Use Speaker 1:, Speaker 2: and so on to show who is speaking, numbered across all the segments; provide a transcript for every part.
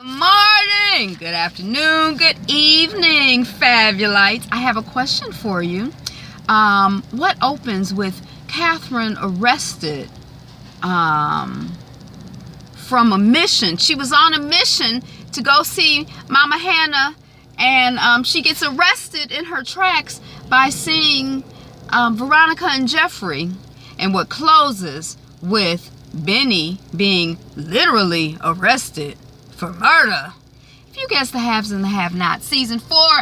Speaker 1: Good morning, good afternoon, good evening, Fabulites. I have a question for you. What opens with Catherine arrested from a mission? She was on a mission to go see Mama Hannah, and she gets arrested in her tracks by seeing Veronica and Jeffrey, and what closes with Benny being literally arrested for murder. If you guess the haves and the have-nots, season 4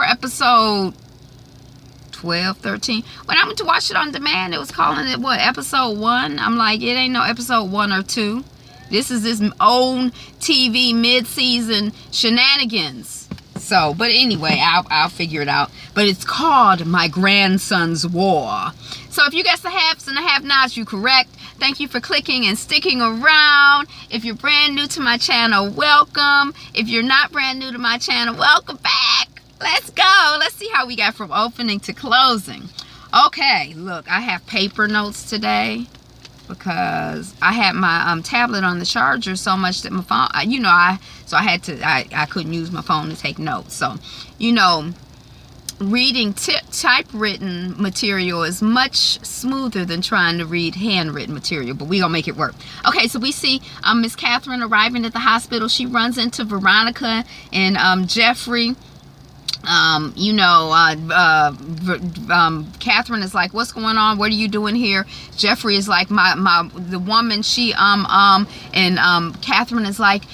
Speaker 1: episode 12, 13. When I went to watch it on demand, it was calling it what, episode 1? I'm like, it ain't no episode 1 or 2. This is this own TV mid-season shenanigans. So, but anyway, I'll figure it out. But it's called My Grandson's War. So if you guess the haves and the have-nots, you're correct. Thank you for clicking and sticking around. If you're brand new to my channel, welcome. If you're not brand new to my channel, welcome back. Let's go. Let's see how we got from opening to closing. Okay, look, I have paper notes today because I had my tablet on the charger so much that my phone, I couldn't use my phone to take notes. So, reading typewritten material is much smoother than trying to read handwritten material, but we gonna make it work. Okay, so we see Miss Catherine arriving at the hospital. She runs into Veronica and Jeffrey. Catherine is like, what's going on? What are you doing here? Jeffrey is like, the woman, and Catherine is like,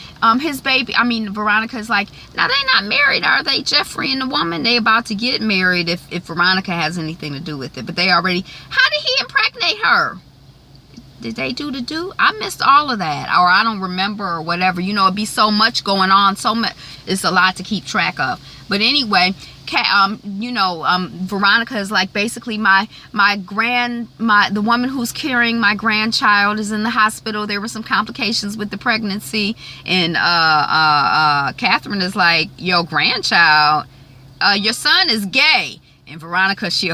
Speaker 1: his baby, Veronica is like, now they not married, are they? Jeffrey and the woman, they about to get married if Veronica has anything to do with it. But they already, how did he impregnate her? Did they do? I missed all of that, or I don't remember, or whatever. It'd be so much going on, so much. It's a lot to keep track of. But anyway, Veronica is like, basically the woman who's carrying my grandchild is in the hospital. There were some complications with the pregnancy, and Catherine is like, your grandchild, your son is gay. And Veronica, she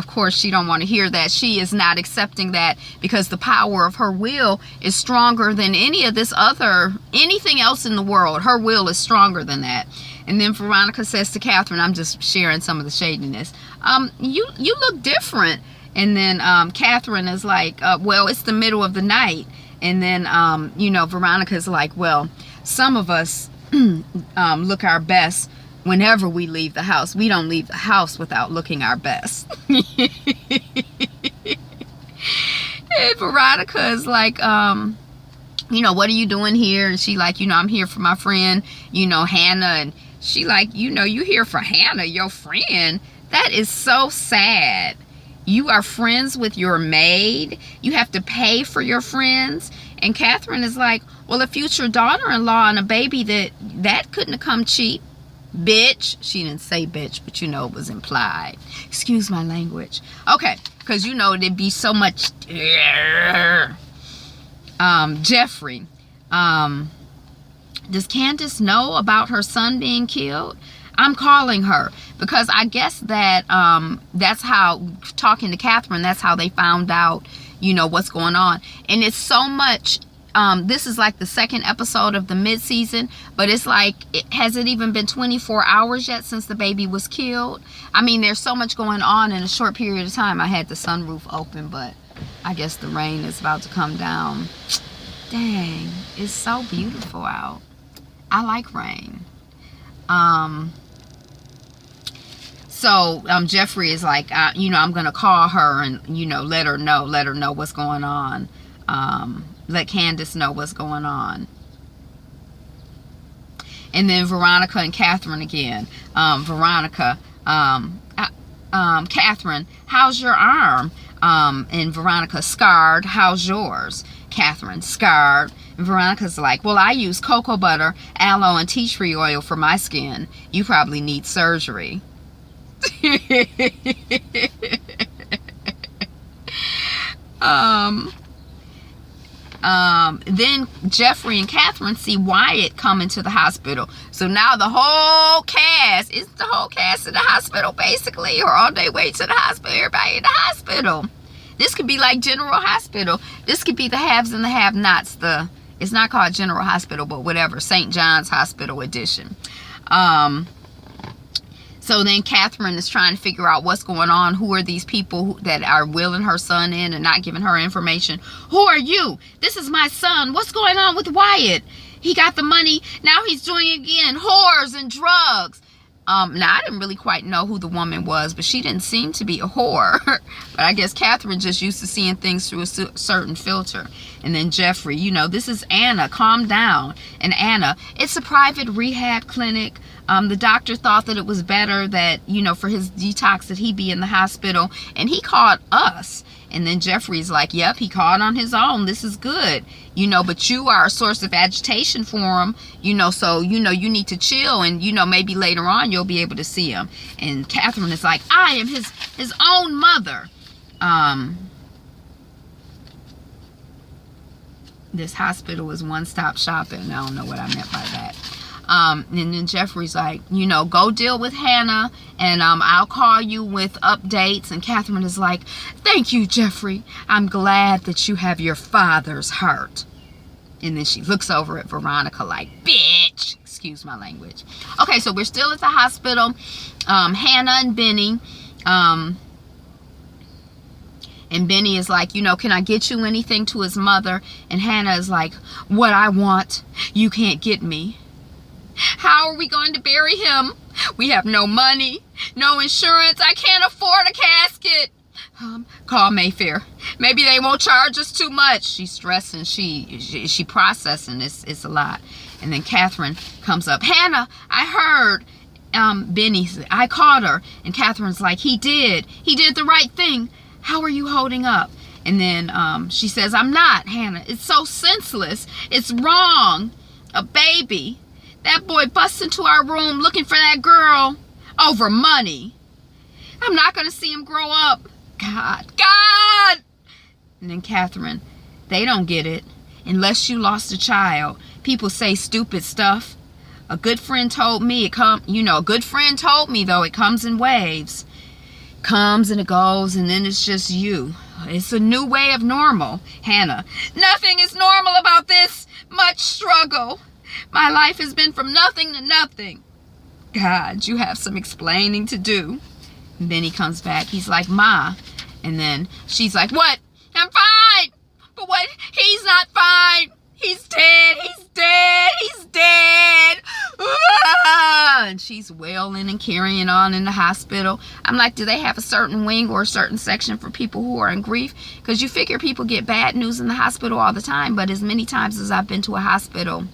Speaker 1: don't want to hear that. She is not accepting that because the power of her will is stronger than anything else in the world. Her will is stronger than that. And then Veronica says to Catherine, I'm just sharing some of the shadiness, you look different. And then Catherine is like, well, it's the middle of the night. And then, Veronica's like, well, some of us look our best whenever we leave the house. We don't leave the house without looking our best. And Veronica is like, what are you doing here? And she like, I'm here for my friend, Hannah. And she like, you here for Hannah, your friend? That is so sad. You are friends with your maid. You have to pay for your friends. And Catherine is like, well, a future daughter-in-law and a baby, that couldn't have come cheap. Bitch. She didn't say bitch, but it was implied. Excuse my language. Okay, because there'd be so much. Jeffrey, does Candace know about her son being killed? I'm calling her because I guess that that's how, talking to Catherine, that's how they found out what's going on. And it's so much. This is like the second episode of the mid-season, but it's like, has it even been 24 hours yet since the baby was killed? There's so much going on in a short period of time. I had the sunroof open, but I guess the rain is about to come down. Dang, it's so beautiful out. I like rain. So Jeffrey is like, I'm gonna call her and let her know what's going on. Let Candace know what's going on. And then Veronica and Catherine again. Veronica, Catherine, how's your arm? And Veronica, scarred. How's yours? Catherine, scarred. And Veronica's like, well, I use cocoa butter, aloe, and tea tree oil for my skin. You probably need surgery. Then Jeffrey and Catherine see Wyatt coming to the hospital. So now the whole cast, is the whole cast in the hospital basically, or on their way to the hospital, everybody in the hospital. This could be like General Hospital. This could be the haves and the have-nots, the It's not called General Hospital, but whatever. St. John's Hospital edition. So then Catherine is trying to figure out what's going on. Who are these people that are wheeling her son in and not giving her information? Who are you? This is my son. What's going on with Wyatt? He got the money. Now he's doing it again. Whores and drugs. Now, I didn't really quite know who the woman was, but she didn't seem to be a whore. But I guess Catherine just used to seeing things through a certain filter. And then Jeffrey, you know, this is Anna. Calm down. And Anna, it's a private rehab clinic. The doctor thought that it was better that, you know, for his detox that he be in the hospital. And he called us. And then Jeffrey's like, yep, he called on his own. This is good. You know, but you are a source of agitation for him. You know, so, you know, you need to chill. And, you know, maybe later on you'll be able to see him. And Catherine is like, I am his own mother. This hospital is one-stop shopping. I don't know what I meant by that. And then Jeffrey's like, you know, go deal with Hannah, and I'll call you with updates. And Catherine is like, thank you, Jeffrey. I'm glad that you have your father's heart. And then she looks over at Veronica like, bitch. Excuse my language. Okay, so we're still at the hospital. Hannah and Benny. And Benny is like, you know, can I get you anything to his mother? And Hannah is like, what I want, you can't get me. How are we going to bury him? We have no money, no insurance. I can't afford a casket. Call Mayfair. Maybe they won't charge us too much. She's stressing. She processing. It's a lot. And then Catherine comes up. Hannah, I heard. Benny, I caught her. And Catherine's like, he did the right thing. How are you holding up? And then she says, I'm not, Hannah. It's so senseless. It's wrong. A baby. That boy busts into our room looking for that girl over money. I'm not going to see him grow up. God. And then Catherine, they don't get it. Unless you lost a child, people say stupid stuff. A good friend told me it comes in waves. Comes and it goes, and then it's just you. It's a new way of normal. Hannah, nothing is normal about this much struggle. My life has been from nothing to nothing. God, you have some explaining to do. And then he comes back. He's like, Ma. And then she's like, what? I'm fine. But what? He's not fine. He's dead. He's dead. He's dead. And she's wailing and carrying on in the hospital. I'm like, do they have a certain wing or a certain section for people who are in grief? Because you figure people get bad news in the hospital all the time. But as many times as I've been to a hospital,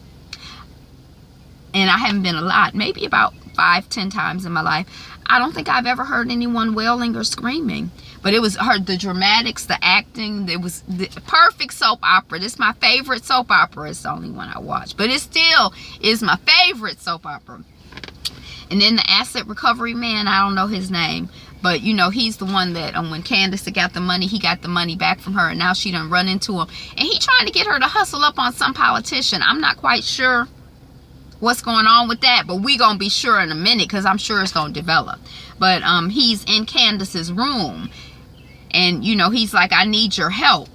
Speaker 1: and I haven't been a lot, maybe about 5-10 times in my life, I don't think I've ever heard anyone wailing or screaming. But it was the dramatics, the acting. It was the perfect soap opera. This is my favorite soap opera. It's the only one I watch. But it still is my favorite soap opera. And then the asset recovery man, I don't know his name. But, you know, he's the one that when Candace got the money, he got the money back from her. And now she done run into him. And he trying to get her to hustle up on some politician. I'm not quite sure what's going on with that, but we gonna be sure in a minute, because I'm sure it's gonna develop. But he's in Candace's room, and you know, he's like, I need your help.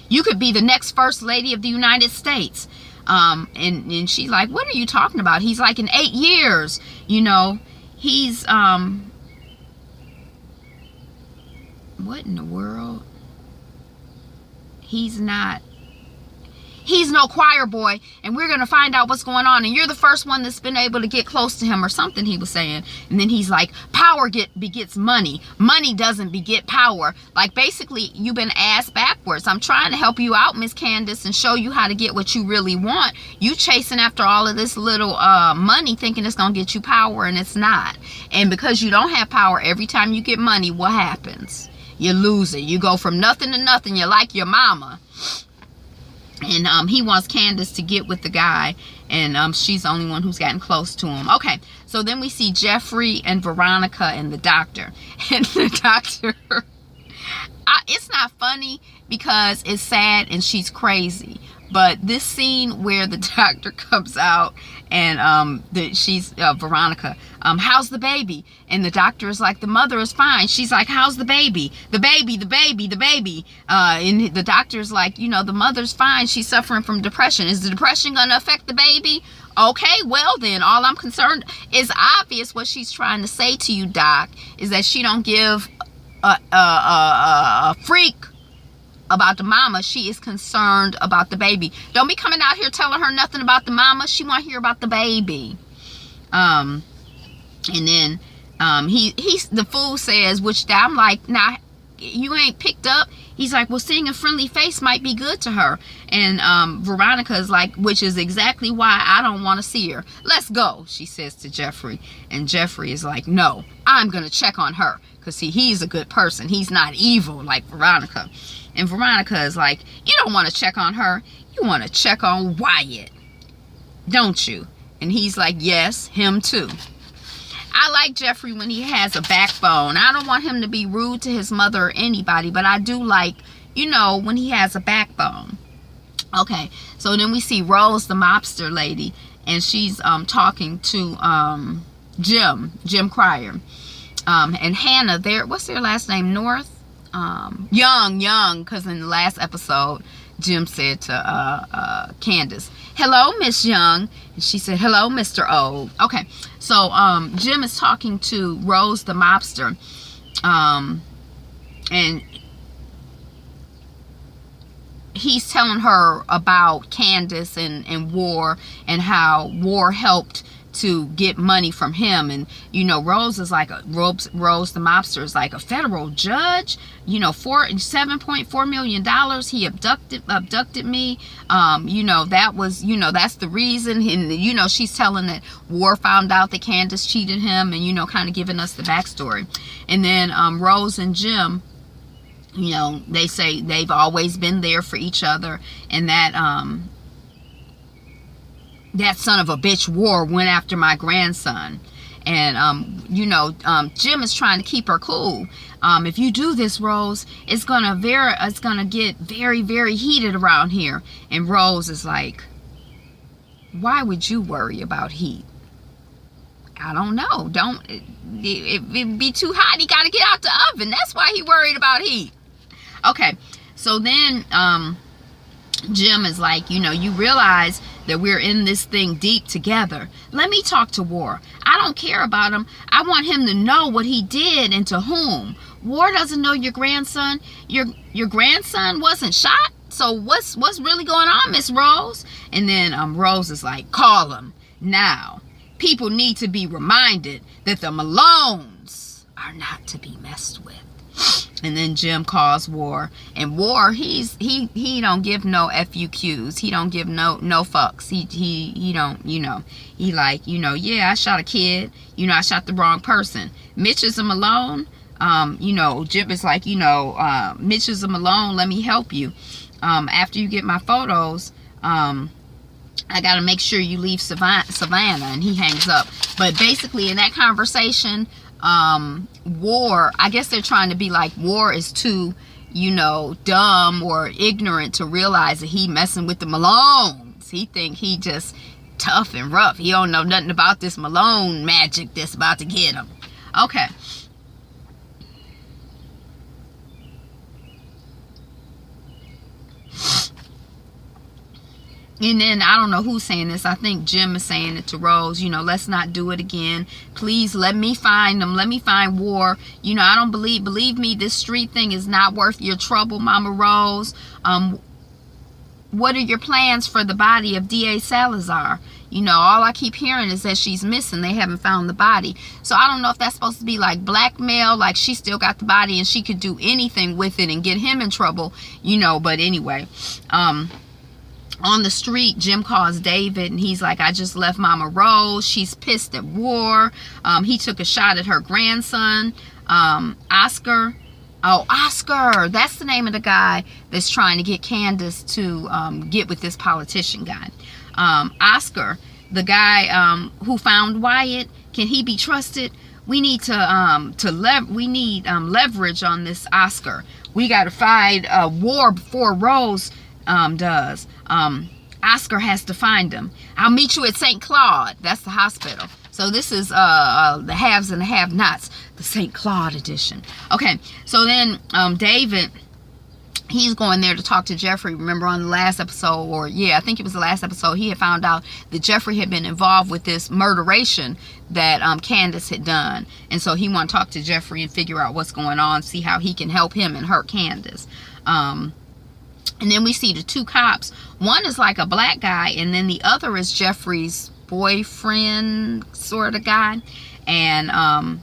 Speaker 1: You could be the next first lady of the United States. And she's like, what are you talking about? He's like, in 8 years, you know, he's what in the world? He's no choir boy, and we're going to find out what's going on, and you're the first one that's been able to get close to him, or something he was saying. And then he's like, power begets money. Money doesn't beget power. Like, basically, you've been ass backwards. I'm trying to help you out, Miss Candace, and show you how to get what you really want. You chasing after all of this little money, thinking it's going to get you power, and it's not. And because you don't have power, every time you get money, what happens? You lose it. You go from nothing to nothing. You're like your mama. And he wants Candace to get with the guy, and she's the only one who's gotten close to him. Okay, so then we see Jeffrey and Veronica and the doctor. And the doctor, it's not funny because it's sad and she's crazy. But this scene where the doctor comes out and she's Veronica, how's the baby? And the doctor is like, the mother is fine. She's like, how's the baby? The baby. And the doctor's like, you know, the mother's fine. She's suffering from depression. Is the depression going to affect the baby? Okay, well then, all I'm concerned is obvious what she's trying to say to you, Doc, is that she don't give a freak about the mama. She is concerned about the baby. Don't be coming out here telling her nothing about the mama. She want to hear about the baby. And then the fool says, which I'm like, nah, you ain't picked up. He's like, well, seeing a friendly face might be good to her. And Veronica is like, which is exactly why I don't want to see her. Let's go, she says to Jeffrey. And Jeffrey is like, no, I'm going to check on her. Because, see, he's a good person. He's not evil like Veronica. And Veronica is like, you don't want to check on her. You want to check on Wyatt, don't you? And he's like, yes, him too. I like Jeffrey when he has a backbone. I don't want him to be rude to his mother or anybody, but I do like, you know, when he has a backbone. Okay, so then we see Rose, the mobster lady, and she's talking to Jim Cryer. And Hannah, what's their last name? North? Young, because in the last episode, Jim said to Candace, hello, Miss Young. And she said, hello, Mr. Old. Okay, so Jim is talking to Rose the mobster. And he's telling her about Candace and War, and how War helped to get money from him. And you know, Rose is like Rose the mobster is like, a federal judge, you know, $7.4 million, he abducted me, you know, that was, you know, that's the reason. And you know, she's telling that War found out that Candace cheated him, and you know, kind of giving us the backstory. And then Rose and Jim, you know, they say they've always been there for each other, and that that son of a bitch War went after my grandson. And you know, Jim is trying to keep her cool. If you do this, Rose, it's gonna get very, very heated around here. And Rose is like, why would you worry about heat? I don't know. It'd be too hot. He got to get out the oven. That's why he worried about heat. Okay, so then Jim is like, you know, you realize that we're in this thing deep together. Let me talk to War. I don't care about him. I want him to know what he did and to whom. War doesn't know your grandson. Your grandson wasn't shot. So what's really going on, Miss Rose? And then Rose is like, call him now. People need to be reminded that the Malones are not to be messed with. And then Jim calls War, and War, he don't give no FUQs. He don't give no fucks. He don't, you know, he like, you know, yeah, I shot a kid. You know, I shot the wrong person. Mitch is a Malone. You know, Jim is like, you know, Mitch is a Malone. Let me help you. After you get my photos, I got to make sure you leave Savannah. And he hangs up. But basically in that conversation, War, I guess they're trying to be like, War is too, you know, dumb or ignorant to realize that he messing with the Malones. He think he just tough and rough. He don't know nothing about this Malone magic that's about to get him. Okay. And then, I don't know who's saying this. I think Jim is saying it to Rose. You know, let's not do it again. Please, let me find them. Let me find War. You know, I don't believe me, this street thing is not worth your trouble, Mama Rose. What are your plans for the body of D.A. Salazar? You know, all I keep hearing is that she's missing. They haven't found the body. So I don't know if that's supposed to be like blackmail, like she still got the body and she could do anything with it and get him in trouble, you know. But anyway, on the street, Jim calls David, and he's like, I just left Mama Rose. She's pissed at War. He took a shot at her grandson, Oscar. Oh, Oscar. That's the name of the guy that's trying to get Candace to get with this politician guy. Oscar, the guy who found Wyatt, can he be trusted? We need leverage on this Oscar. We got to fight War before Rose does. Oscar has to find him. I'll meet you at St. Claude. That's the hospital. So this is the haves and the have-nots, the St. Claude edition. Okay, so then David, he's going there to talk to Jeffrey. Remember on the last episode, or yeah, I think it was the last episode, he had found out that Jeffrey had been involved with this murderation that Candace had done. And so he wanted to talk to Jeffrey and figure out what's going on, see how he can help him and hurt Candace. And then we see the two cops. One is like a black guy, and then the other is Jeffrey's boyfriend sort of guy. And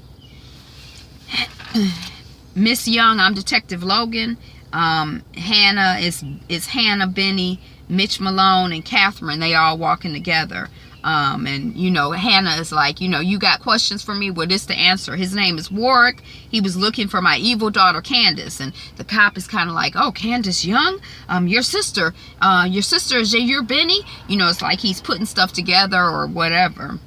Speaker 1: Miss Young, I'm Detective Logan. Hannah is Hannah, Benny, Mitch Malone, and Catherine. They all walking together. And you know, Hannah is like, you know, you got questions for me? Well, this the answer. His name is Warwick. He was looking for my evil daughter Candace. And the cop is kind of like, oh, Candace Young, your sister is your Benny. You know, it's like he's putting stuff together or whatever.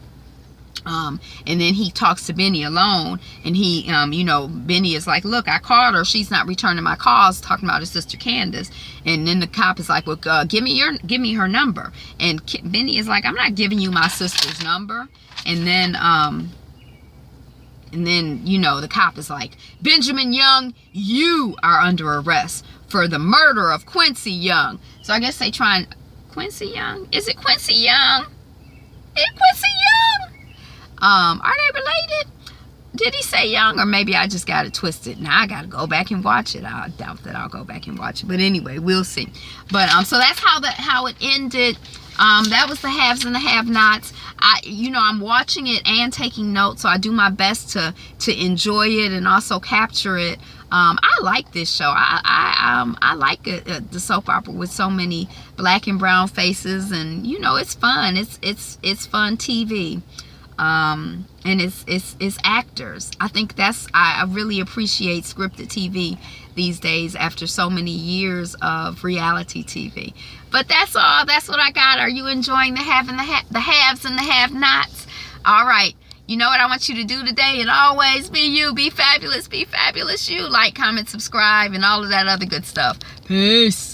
Speaker 1: And then he talks to Benny alone, and he, you know, Benny is like, look, I called her. She's not returning my calls, talking about his sister Candace. And then the cop is like, well, give me her number. And Benny is like, I'm not giving you my sister's number. And then, you know, the cop is like, Benjamin Young, you are under arrest for the murder of Quincy Young. So I guess they trying, Quincy Young? Is it Quincy Young? Is it Quincy Young? Are they related? Did he say Young, or maybe I just got it twisted? Now I gotta go back and watch it. I doubt that I'll go back and watch it, but anyway, we'll see. But so that's how it ended. That was the haves and the have-nots. You know, I'm watching it and taking notes, so I do my best to enjoy it and also capture it. I like this show. I like the soap opera with so many black and brown faces, and you know, it's fun. It's fun TV. And it's actors. I think I really appreciate scripted TV these days after so many years of reality TV. But that's all. That's what I got. Are you enjoying the haves and the have-nots? All right. You know what I want you to do today, and always be you. Be fabulous you. Like, comment, subscribe, and all of that other good stuff. Peace.